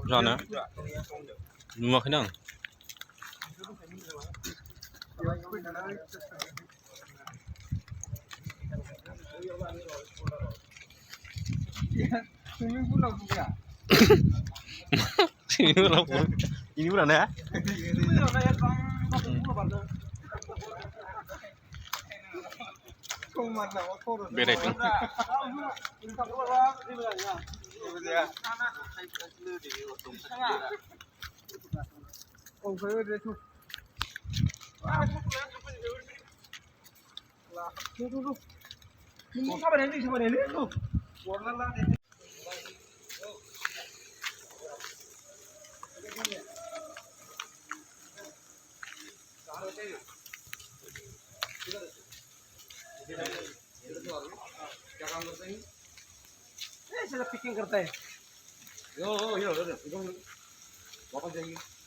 जानो नुवाखैनो आं ini bulan ya bereting picking करता है यो वापस जाएगी